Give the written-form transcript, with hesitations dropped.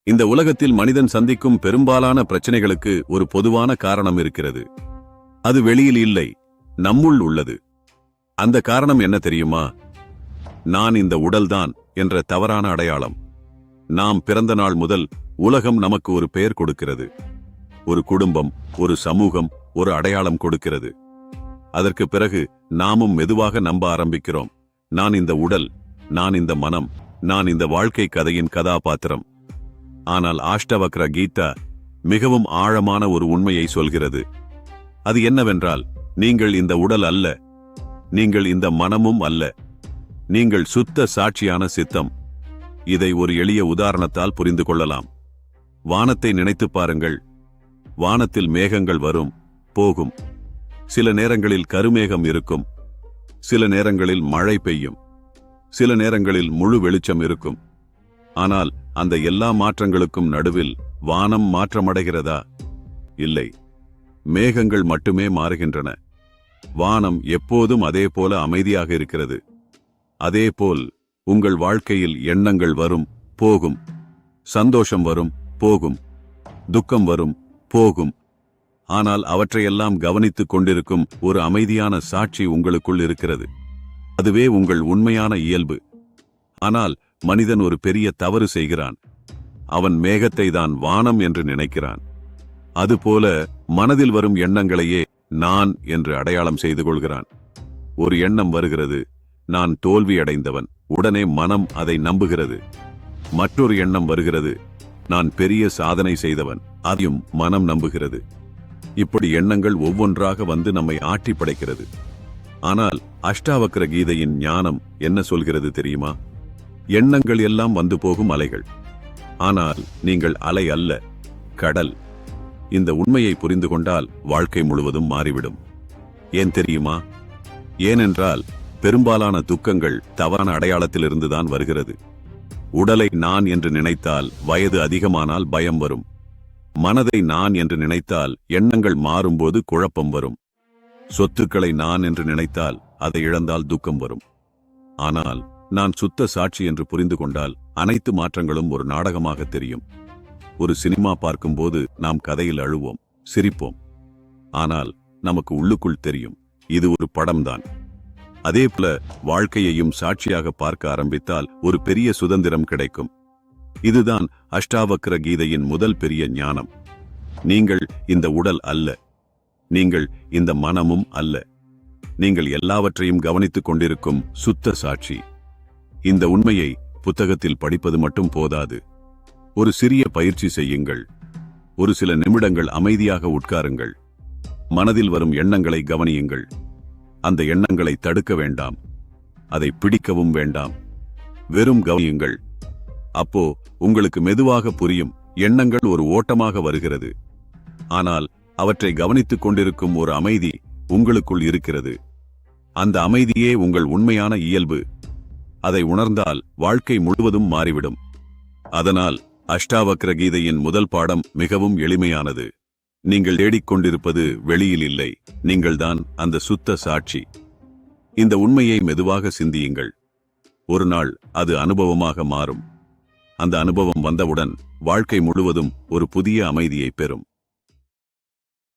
இந்த உலகத்தில் மனிதன் சந்திக்கும் பெரும்பாலான பிரச்சனைகளுக்கு ஒரு பொதுவான காரணம் இருக்கிறது. அது வெளியில் இல்லை, நம்முள் உள்ளது. அந்த காரணம் என்ன தெரியுமா? நான் இந்த உடல்தான் என்ற தவறான அடையாளம். நாம் பிறந்த நாள் முதல் உலகம் நமக்கு ஒரு பெயர் கொடுக்கிறது. ஒரு குடும்பம், ஒரு சமூகம், ஒரு அடையாளம் கொடுக்கிறது. அதற்கு பிறகு நாமும் மெதுவாக நம்ப ஆரம்பிக்கிறோம். நான் இந்த உடல், நான் இந்த மனம், நான் இந்த வாழ்க்கை கதையின் கதாபாத்திரம். ஆனால் அஷ்டவக்ர கீதா மிகவும் ஆழமான ஒரு உண்மையை சொல்கிறது. அது என்னவென்றால், நீங்கள் இந்த உடல் அல்ல, நீங்கள் இந்த மனமும் அல்ல, நீங்கள் சுத்த சாட்சியான சித்தம். இதை ஒரு எளிய உதாரணத்தால் புரிந்து கொள்ளலாம். வானத்தை நினைத்துப் பாருங்கள். வானத்தில் மேகங்கள் வரும், போகும். சில நேரங்களில் கருமேகம் இருக்கும், சில நேரங்களில் மழை பெய்யும், சில நேரங்களில் முழு வெளிச்சம் இருக்கும். ஆனால் அந்த எல்லா மாற்றங்களுக்கும் நடுவில் வானம் மாற்றமடைகிறதா? இல்லை, மேகங்கள் மட்டுமே மாறுகின்றன. வானம் எப்போதும் அதேபோல அமைதியாக இருக்கிறது. அதேபோல் உங்கள் வாழ்க்கையில் எண்ணங்கள் வரும், போகும். சந்தோஷம் வரும், போகும். துக்கம் வரும், போகும். ஆனால் அவற்றையெல்லாம் கவனித்துக் கொண்டிருக்கும் ஒரு அமைதியான சாட்சி உங்களுக்குள் இருக்கிறது. அதுவே உங்கள் உண்மையான இயல்பு. ஆனால் மனிதன் ஒரு பெரிய தவறு செய்கிறான். அவன் மேகத்தை தான் வானம் என்று நினைக்கிறான். அதுபோல மனதில் வரும் எண்ணங்களையே நான் என்று அடையாளம் செய்து கொள்கிறான். ஒரு எண்ணம் வருகிறது, நான் தோல்வியடைந்தவன். உடனே மனம் அதை நம்புகிறது. மற்றொரு எண்ணம் வருகிறது, நான் பெரிய சாதனை செய்தவன். அதையும் மனம் நம்புகிறது. இப்படி எண்ணங்கள் ஒவ்வொன்றாக வந்து நம்மை ஆட்டி படைக்கிறது. ஆனால் அஷ்டாவக்ர கீதையின் ஞானம் என்ன சொல்கிறது தெரியுமா? எண்ணங்கள் எல்லாம் வந்து போகும் அலைகள். ஆனால் நீங்கள் அலை அல்ல, கடல். இந்த உண்மையை புரிந்து கொண்டால் வாழ்க்கை முழுவதும் மாறிவிடும். ஏன் தெரியுமா? ஏனென்றால் பெரும்பாலான துக்கங்கள் தவறான அடையாளத்திலிருந்துதான் வருகிறது. உடலை நான் என்று நினைத்தால் வயது அதிகமானால் பயம் வரும். மனதை நான் என்று நினைத்தால் எண்ணங்கள் மாறும்போது குழப்பம் வரும். சொத்துக்களை நான் என்று நினைத்தால் அதை இழந்தால் துக்கம் வரும். ஆனால் நான் சுத்த சாட்சி என்று புரிந்து கொண்டால் அனைத்து மாற்றங்களும் ஒரு நாடகமாக தெரியும். ஒரு சினிமா பார்க்கும்போது நாம் கதையில் அழுவோம், சிரிப்போம். ஆனால் நமக்கு உள்ளுக்குள் தெரியும், இது ஒரு படம்தான். அதேபோல வாழ்க்கையையும் சாட்சியாக பார்க்க ஆரம்பித்தால் ஒரு பெரிய சுதந்திரம் கிடைக்கும். இதுதான் அஷ்டாவக்ர கீதையின் முதல் பெரிய ஞானம். நீங்கள் இந்த உடல் அல்ல, நீங்கள் இந்த மனமும் அல்ல, நீங்கள் எல்லாவற்றையும் கவனித்துக் கொண்டிருக்கும் சுத்த சாட்சி. இந்த உண்மையை புத்தகத்தில் படிப்பது மட்டும் போதாது. ஒரு சிறிய பயிற்சி செய்யுங்கள். ஒரு சில நிமிடங்கள் அமைதியாக உட்காருங்கள். மனதில் வரும் எண்ணங்களை கவனியுங்கள். அந்த எண்ணங்களை தடுக்க வேண்டாம், அதை பிடிக்கவும் வேண்டாம். வெறும் கவனியுங்கள். அப்போ உங்களுக்கு மெதுவாக புரியும், எண்ணங்கள் ஒரு ஓட்டமாக வருகிறது. ஆனால் அவற்றை கவனித்துக் கொண்டிருக்கும் ஒரு அமைதி உங்களுக்குள் இருக்கிறது. அந்த அமைதியே உங்கள் உண்மையான இயல்பு. அதை உணர்ந்தால் வாழ்க்கை முழுவதும் மாறிவிடும். அதனால் அஷ்டாவக்ர கீதையின் முதல் பாடம் மிகவும் எளிமையானது. நீங்கள் தேடிக்கொண்டிருப்பது வெளியில் இல்லை, நீங்கள்தான் அந்த சுத்த சாட்சி. இந்த உண்மையை மெதுவாக சிந்தியுங்கள். ஒரு நாள் அது அனுபவமாக மாறும். அந்த அனுபவம் வந்தவுடன் வாழ்க்கை முழுவதும் ஒரு புதிய அமைதியை பெறும்.